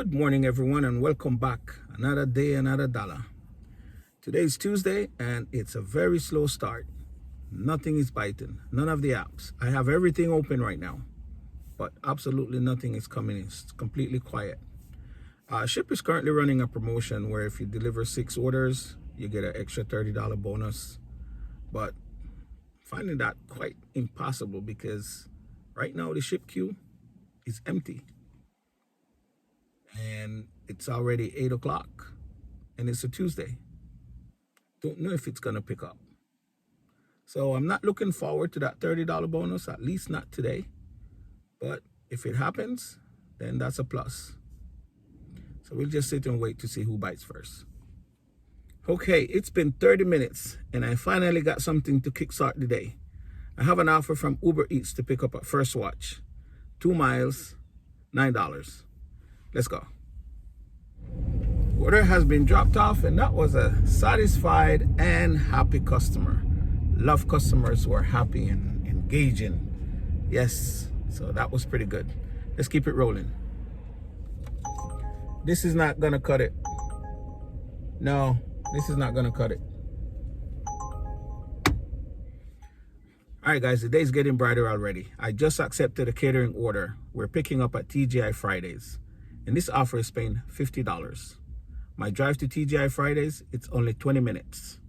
Good morning, everyone, and welcome back. Another day, another dollar. Today is Tuesday, and it's a very slow start. Nothing is biting. None of the apps. I have everything open right now, but absolutely nothing is coming. It's completely quiet. Ship is currently running a promotion where if you deliver 6 orders, you get an extra $30 bonus. But finding that quite impossible because right now the ship queue is empty. And it's already 8 o'clock and it's a Tuesday. Don't know if it's gonna pick up. So I'm not looking forward to that $30 bonus, at least not today. But if it happens, then that's a plus. So we'll just sit and wait to see who bites first. Okay, it's been 30 minutes and I finally got something to kickstart the day. I have an offer from Uber Eats to pick up at First Watch. 2 miles, $9. Let's go. Order has been dropped off, and that was a satisfied and happy customer. Love customers who are happy and engaging. Yes, so that was pretty good. Let's keep it rolling. This is not gonna cut it. No, this is not gonna cut it. All right, guys, the day's getting brighter already. I just accepted a catering order. We're picking up at TGI Fridays. And this offer is paying $50. My drive to TGI Fridays, it's only 20 minutes.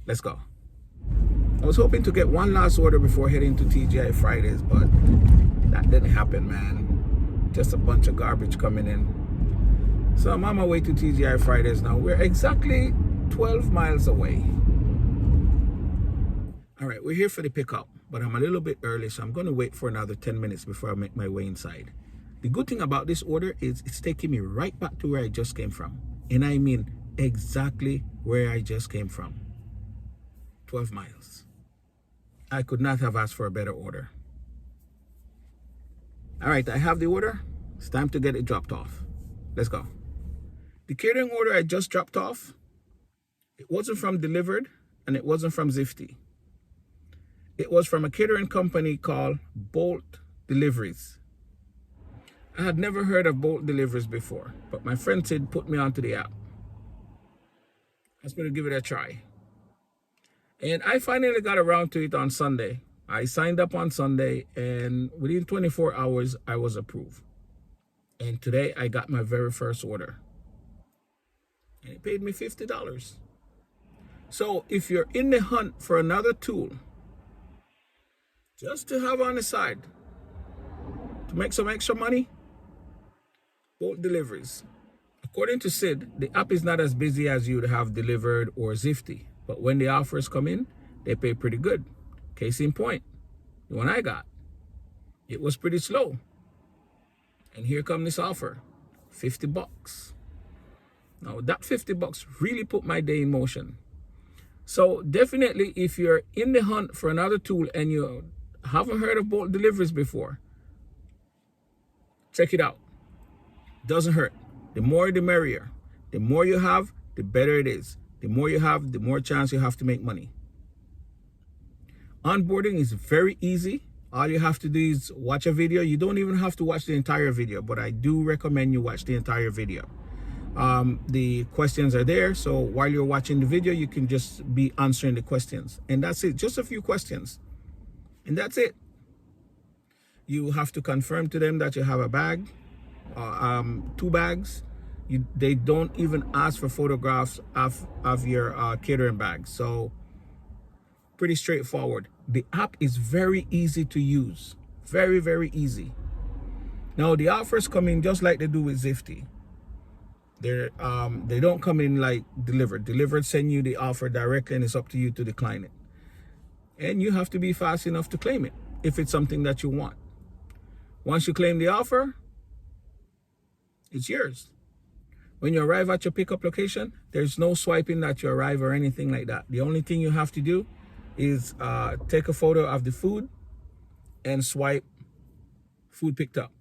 Let's go. I was hoping to get one last order before heading to TGI Fridays, but that didn't happen, man. Just a bunch of garbage coming in. So I'm on my way to TGI Fridays now. We're exactly 12 miles away. All right, we're here for the pickup, but I'm a little bit early, so I'm gonna wait for another 10 minutes before I make my way inside. The good thing about this order is it's taking me right back to where I just came from. And I mean exactly where I just came from. 12 miles. I could not have asked for a better order. All right, I have the order. It's time to get it dropped off. Let's go. The catering order I just dropped off, it wasn't from Dlivrd and it wasn't from Zifty. It was from a catering company called Bolt Deliveries. I had never heard of Bolt Deliveries before, but my friend said put me onto the app. I was going to give it a try. And I finally got around to it on Sunday. I signed up on Sunday, and within 24 hours, I was approved. And today, I got my very first order. And it paid me $50. So if you're in the hunt for another tool, just to have on the side, to make some extra money, Bolt Deliveries. According to Sid, the app is not as busy as you'd have Dlivrd or Zifty, but when the offers come in, they pay pretty good. Case in point, the one I got, it was pretty slow. And here come this offer, $50. Now that $50 really put my day in motion. So definitely if you're in the hunt for another tool and you haven't heard of Bolt Deliveries before, check it out. Doesn't hurt. The more the merrier. The more you have, the better it is. The more you have, the more chance you have to make money. Onboarding is very easy. All you have to do is watch a video. You don't even have to watch the entire video, but I do recommend you watch the entire video. The questions are there, so while you're watching the video, you can just be answering the questions. And that's it, just a few questions. And that's it. You have to confirm to them that you have a bag. 2 bags. They don't even ask for photographs of your catering bag. So pretty straightforward. The app is very easy to use. Very, very easy. Now the offers come in just like they do with Zifty. They don't come in like Dlivrd. Dlivrd send you the offer directly and it's up to you to decline it. And you have to be fast enough to claim it if it's something that you want. Once you claim the offer, it's yours. When you arrive at your pickup location, there's no swiping that you arrive or anything like that. The only thing you have to do is take a photo of the food and swipe food picked up.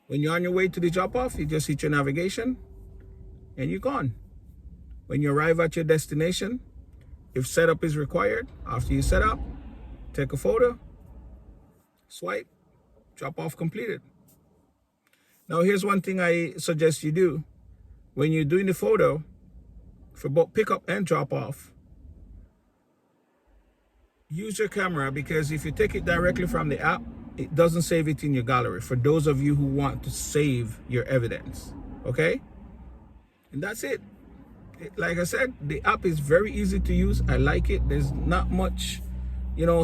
When you're on your way to the drop-off, you just hit your navigation and you're gone. When you arrive at your destination, if setup is required, after you set up, take a photo, swipe, drop off completed. Now, here's one thing I suggest you do. When you're doing the photo for both pickup and drop off, use your camera, because if you take it directly from the app, it doesn't save it in your gallery for those of you who want to save your evidence. Okay? And that's it. Like I said, the app is very easy to use. I like it. There's not much,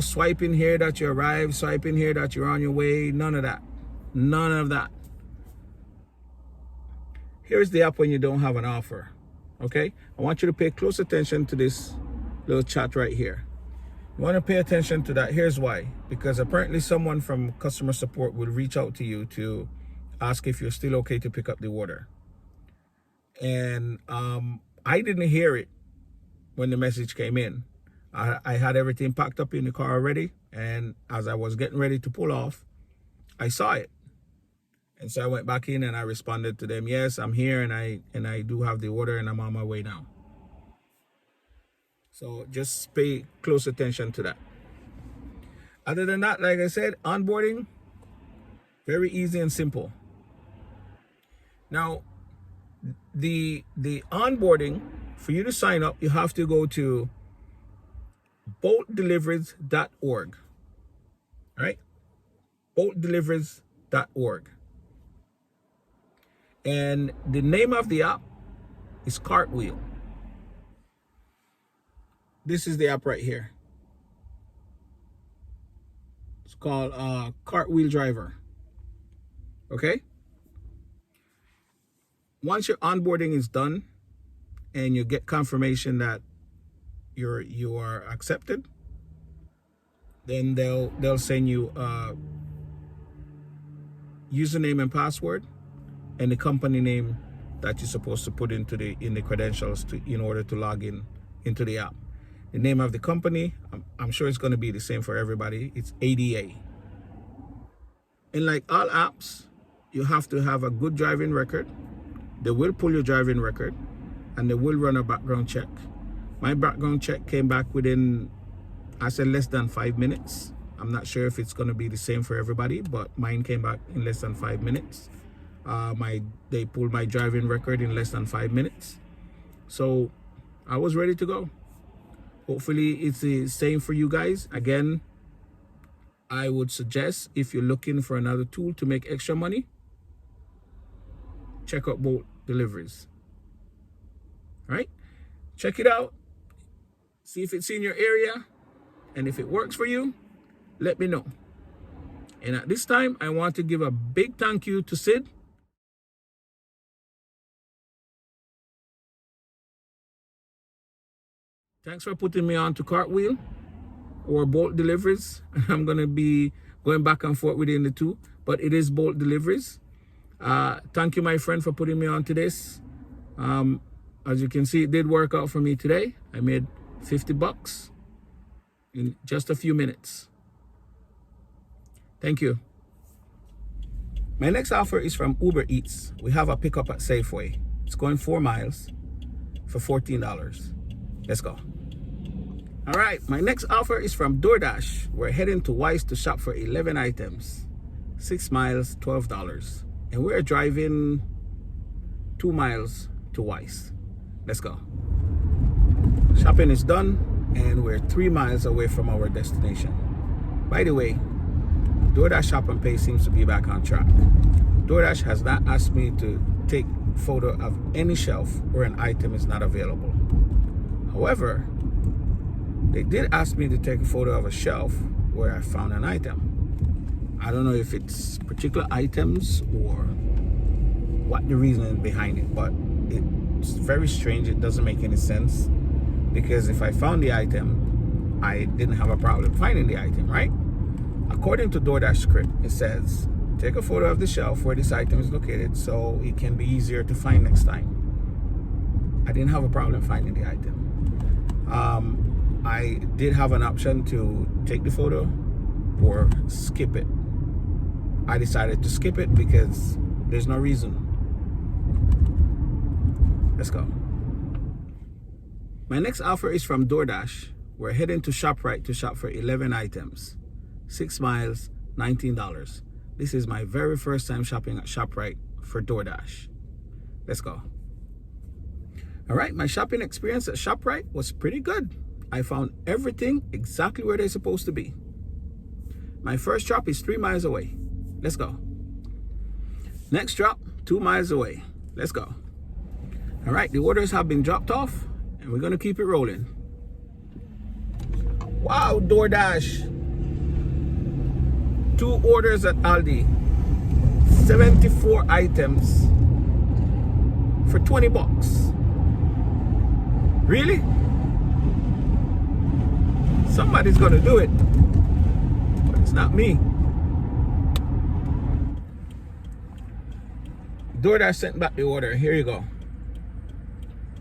swiping here that you arrive, swiping here that you're on your way. None of that. None of that. Here's the app when you don't have an offer. Okay? I want you to pay close attention to this little chat right here. You want to pay attention to that. Here's why. Because apparently someone from customer support will reach out to you to ask if you're still okay to pick up the order. And I didn't hear it when the message came in. I had everything packed up in the car already, and as I was getting ready to pull off, I saw it. And so I went back in and I responded to them, yes, I'm here, and I do have the order, and I'm on my way now. So just pay close attention to that. Other than that, like I said, onboarding, very easy and simple. Now, the onboarding, for you to sign up, you have to go to boldtdeliveries.org. Right? boldtdeliveries.org. And the name of the app is Cartwheel. This is the app right here. It's called Cartwheel Driver. Okay? Once your onboarding is done and you get confirmation that you are accepted, then they'll send you a username and password and the company name that you're supposed to put in the credentials in order to log in into the app. The name of the company, I'm sure it's going to be the same for everybody. It's ADA. And like all apps, you have to have a good driving record. They will pull your driving record, and they will run a background check. My background check came back within, I said, less than 5 minutes. I'm not sure if it's going to be the same for everybody, but mine came back in less than 5 minutes. They pulled my driving record in less than 5 minutes. So I was ready to go. Hopefully it's the same for you guys. Again, I would suggest, if you're looking for another tool to make extra money, check out Bolt Deliveries. All right? Check it out. See if it's in your area. And if it works for you, let me know. And at this time, I want to give a big thank you to Sid. Thanks for putting me on to Cartwheel or Bolt Deliveries. I'm going to be going back and forth within the two, but it is Bolt Deliveries. Thank you, my friend, for putting me on to this. As you can see, it did work out for me today. I made $50 in just a few minutes. Thank you. My next offer is from Uber Eats. We have a pickup at Safeway. It's going 4 miles for $14. Let's go. All right, my next offer is from DoorDash. We're heading to Weiss to shop for 11 items. 6 miles, $12. And we're driving 2 miles to Weiss. Let's go. Shopping is done, and we're 3 miles away from our destination. By the way, DoorDash Shop and Pay seems to be back on track. DoorDash has not asked me to take a photo of any shelf where an item is not available. However, they did ask me to take a photo of a shelf where I found an item. I don't know if it's particular items or what the reason behind it, but it's very strange. It doesn't make any sense, because if I found the item, I didn't have a problem finding the item, right? According to DoorDash script, it says, take a photo of the shelf where this item is located so it can be easier to find next time. I didn't have a problem finding the item. I did have an option to take the photo or skip it. I decided to skip it because there's no reason. Let's go. My next offer is from DoorDash. We're heading to ShopRite to shop for 11 items. 6 miles, $19. This is my very first time shopping at ShopRite for DoorDash. Let's go. All right, my shopping experience at ShopRite was pretty good. I found everything exactly where they're supposed to be. My first drop is 3 miles away. Let's go. Next drop, 2 miles away. Let's go. All right, the orders have been dropped off and we're gonna keep it rolling. Wow, DoorDash. 2 orders at Aldi. 74 items for 20 bucks. Really? Somebody's gonna do it, but it's not me. DoorDash sent back the order. Here you go.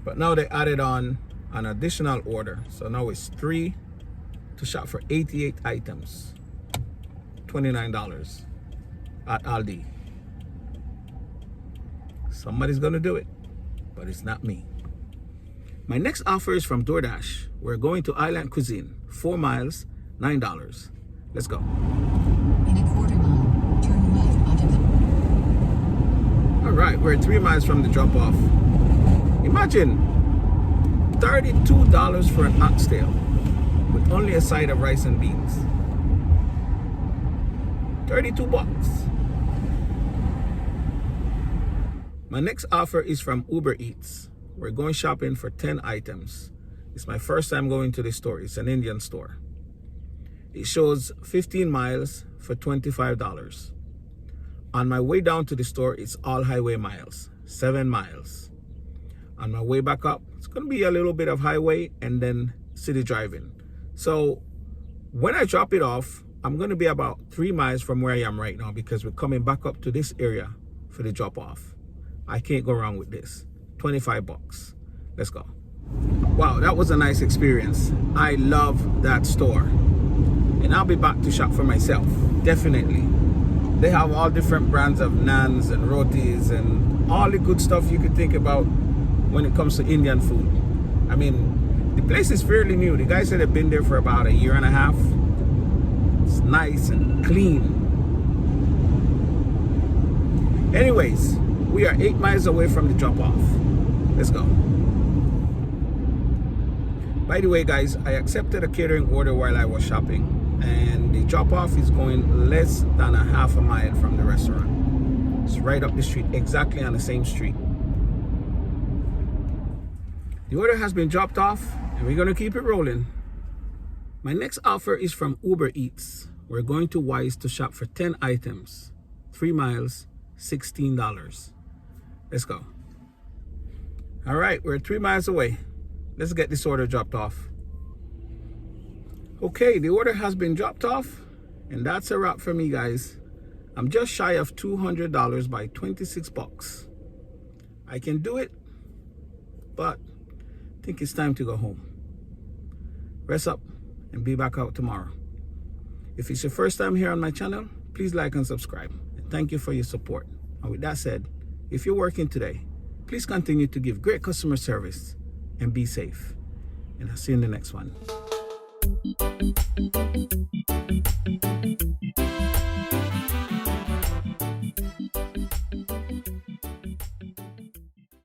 But now they added on an additional order. So now it's 3 to shop for 88 items. $29 at Aldi. Somebody's gonna do it, but it's not me. My next offer is from DoorDash. We're going to Island Cuisine, 4 miles, $9. Let's go. In a quarter mile, turn left onto the... All right, we're 3 miles from the drop off. Imagine $32 for an oxtail with only a side of rice and beans. 32 bucks. My next offer is from Uber Eats. We're going shopping for 10 items. It's my first time going to this store. It's an Indian store. It shows 15 miles for $25. On my way down to the store, it's all highway miles, 7 miles. On my way back up, it's gonna be a little bit of highway and then city driving. So when I drop it off, I'm gonna be about 3 miles from where I am right now because we're coming back up to this area for the drop off. I can't go wrong with this. 25 bucks. Let's go. Wow, that was a nice experience. I love that store. And I'll be back to shop for myself, definitely. They have all different brands of naans and rotis and all the good stuff you could think about when it comes to Indian food. I mean, the place is fairly new. The guy said they've been there for about 1.5 years. It's nice and clean. Anyways, we are 8 miles away from the drop off. Let's go. By the way, guys, I accepted a catering order while I was shopping, and the drop off is going less than a half a mile from the restaurant. It's right up the street, exactly on the same street. The order has been dropped off and we're gonna keep it rolling. My next offer is from Uber Eats. We're going to Wise to shop for 10 items, 3 miles, $16. Let's go. All right, we're 3 miles away. Let's get this order dropped off. Okay, the order has been dropped off, and that's a wrap for me, guys. I'm just shy of $200 by 26 bucks. I can do it, but I think it's time to go home. Rest up and be back out tomorrow. If it's your first time here on my channel, please like and subscribe. And thank you for your support. And with that said, if you're working today, please continue to give great customer service and be safe. And I'll see you in the next one.